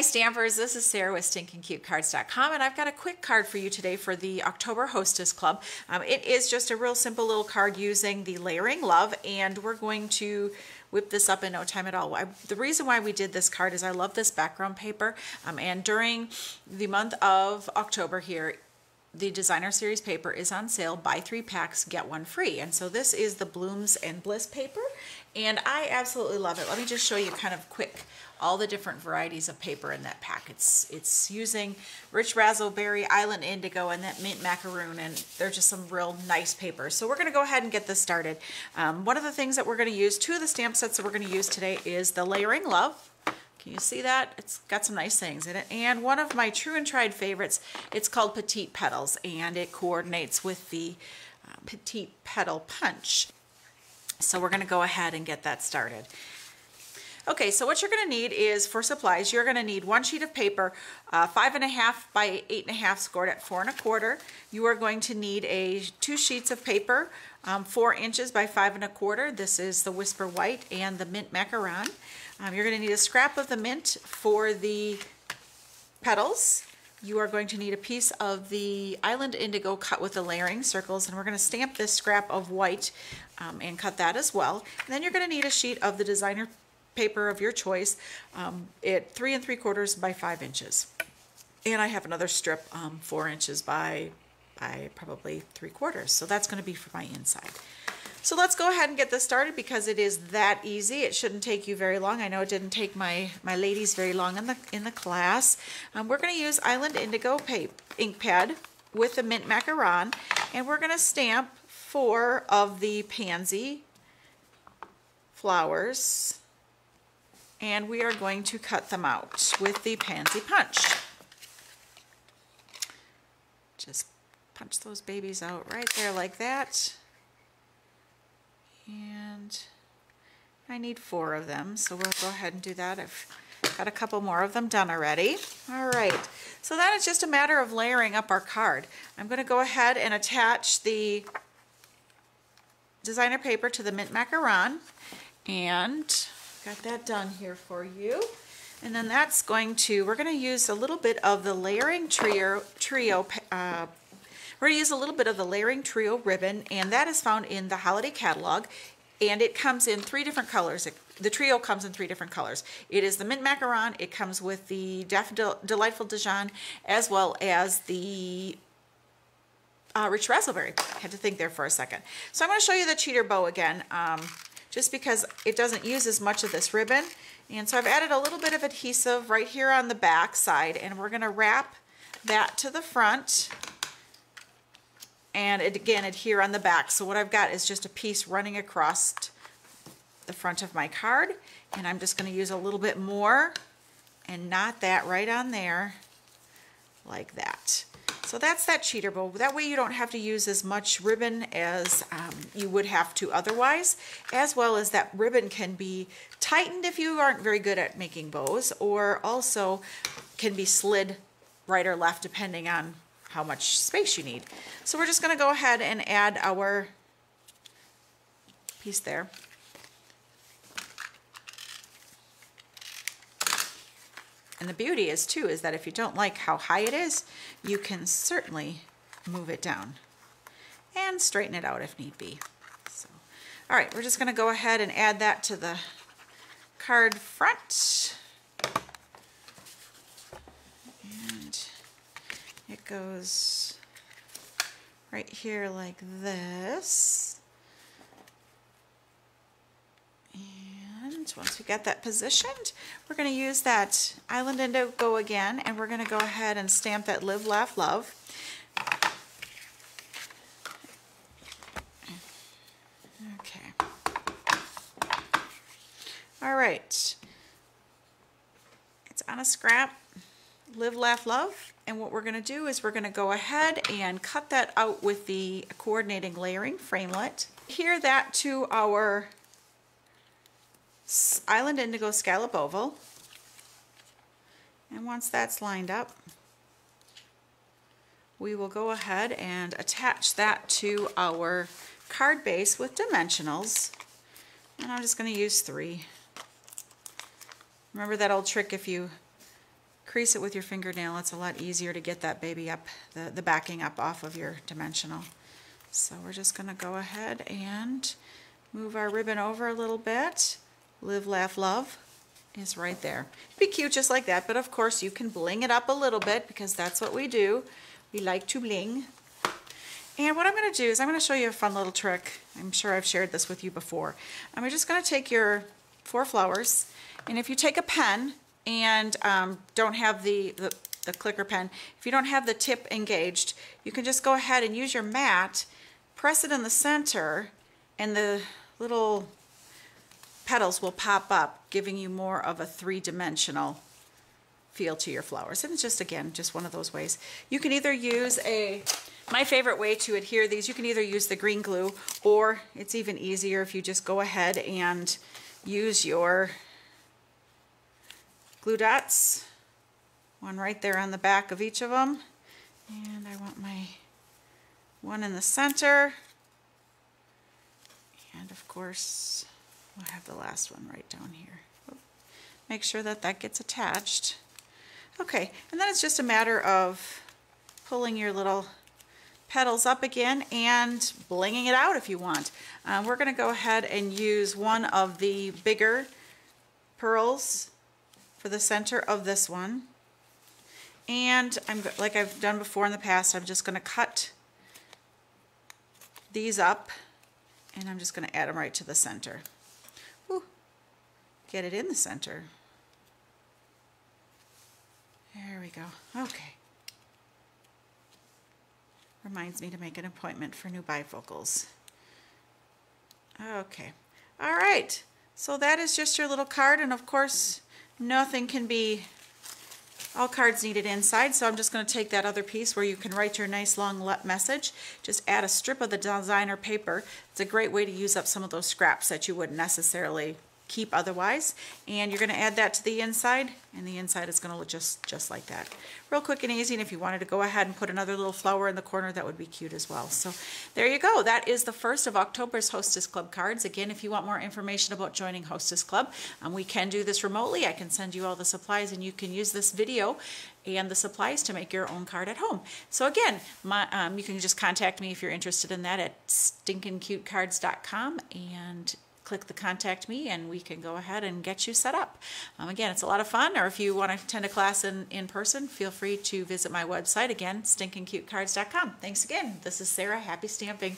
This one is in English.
Stampers, this is Sarah with StinkinCuteCards.com, and I've got a quick card for you today for the October Hostess Club. It is just a real simple little card using the Layering Love, and we're going to whip this up in no time at all. The reason why we did this card is I love this background paper, and during the month of October here, the designer series paper is on sale. Buy 3 packs, get 1 free. And so this is the Blooms and Bliss paper, and I absolutely love it. Let me just show you kind of quick all the different varieties of paper in that pack. It's using Rich Raspberry, Island Indigo, and that Mint Macaroon, and they're just some real nice papers. So we're going to go ahead and get this started. One of the things that we're going to use, 2 of the stamp sets that we're going to use today is the Layering Love. Can you see that? It's got some nice things in it. And one of my true and tried favorites, it's called Petite Petals, and it coordinates with the Petite Petal Punch. So we're going to go ahead and get that started. Okay, so what you're going to need is, for supplies, you're going to need 1 sheet of paper, 5.5 by 8.5 scored at 4 1/4. You are going to need 2 sheets of paper, 4 inches by 5 1/4. This is the Whisper White and the Mint Macaron. You're going to need a scrap of the mint for the petals. You are going to need a piece of the Island Indigo cut with the layering circles, and we're going to stamp this scrap of white and cut that as well. And then you're going to need a sheet of the designer paper of your choice at 3 3/4 by 5 inches. And I have another strip 4 inches by probably 3/4. So that's going to be for my inside. So let's go ahead and get this started because it is that easy. It shouldn't take you very long. I know it didn't take my ladies very long in the class. We're going to use Island Indigo ink pad with the Mint Macaron, and we're going to stamp 4 of the pansy flowers, and we are going to cut them out with the pansy punch. Just punch those babies out right there like that. And I need 4 of them, so we'll go ahead and do that. I've got a couple more of them done already. All right, so that is just a matter of layering up our card. I'm going to go ahead and attach the designer paper to the Mint Macaron, and got that done here for you. And then that's going to, we're going to use a little bit of the Layering Trio we're going to use a little bit of the Layering Trio ribbon, and that is found in the holiday catalog, and it comes in 3 different colors. The trio comes in 3 different colors. It is the Mint Macaron, it comes with the Delightful Dijon, as well as the Rich Raspberry. I had to think there for a second. So I'm going to show you the cheater bow again, just because it doesn't use as much of this ribbon. And so I've added a little bit of adhesive right here on the back side, and we're going to wrap that to the front and again adhere on the back. So what I've got is just a piece running across the front of my card, and I'm just going to use a little bit more and knot that right on there like that. So that's that cheater bow. That way you don't have to use as much ribbon as you would have to otherwise, as well as that ribbon can be tightened if you aren't very good at making bows, or also can be slid right or left depending on how much space you need. So we're just going to go ahead and add our piece there. And the beauty is too is that if you don't like how high it is, you can certainly move it down and straighten it out if need be. So, all right, we're just going to go ahead and add that to the card front. And it goes right here like this. And once we got that positioned, we're going to use that Island Indigo again, and we're going to go ahead and stamp that Live, Laugh, Love. Okay. All right. It's on a scrap, Live, Laugh, Love. And what we're going to do is we're going to go ahead and cut that out with the coordinating layering framelit. Adhere that to our Island Indigo Scallop Oval. And once that's lined up, we will go ahead and attach that to our card base with dimensionals. And I'm just going to use 3. Remember that old trick, if you crease it with your fingernail. It's a lot easier to get that baby up, the backing up off of your dimensional. So we're just going to go ahead and move our ribbon over a little bit. Live, laugh, love is right there. It'd be cute just like that, but of course you can bling it up a little bit because that's what we do. We like to bling. And what I'm going to do is I'm going to show you a fun little trick. I'm sure I've shared this with you before. I'm just going to take your 4 flowers, and if you take a pen and don't have the clicker pen, if you don't have the tip engaged, you can just go ahead and use your mat, press it in the center, and the little petals will pop up, giving you more of a 3-dimensional feel to your flowers. And it's just, again, just one of those ways. You can either use my favorite way to adhere these, you can either use the green glue, or it's even easier if you just go ahead and use your glue dots, one right there on the back of each of them. And I want my one in the center. And of course, we'll have the last one right down here. Make sure that that gets attached. Okay, and then it's just a matter of pulling your little petals up again and blinging it out if you want. We're going to go ahead and use one of the bigger pearls for the center of this one. And like I've done before in the past, I'm just going to cut these up, and I'm just going to add them right to the center. Woo. Get it in the center. There we go. Okay. Reminds me to make an appointment for new bifocals. Okay. All right. So that is just your little card, and of course, nothing can be, all cards need it inside, so I'm just going to take that other piece where you can write your nice long message. Just add a strip of the designer paper. It's a great way to use up some of those scraps that you wouldn't necessarily keep otherwise. And you're going to add that to the inside, and the inside is going to look just like that. Real quick and easy, and if you wanted to go ahead and put another little flower in the corner, that would be cute as well. So there you go. That is the first of October's Hostess Club cards. Again, if you want more information about joining Hostess Club, we can do this remotely. I can send you all the supplies, and you can use this video and the supplies to make your own card at home. So again, you can just contact me if you're interested in that at stinkincutecards.com, and click the contact me and we can go ahead and get you set up. Again, it's a lot of fun, or if you want to attend a class in person, feel free to visit my website, again, stinkincutecards.com. Thanks again. This is Sarah. Happy stamping.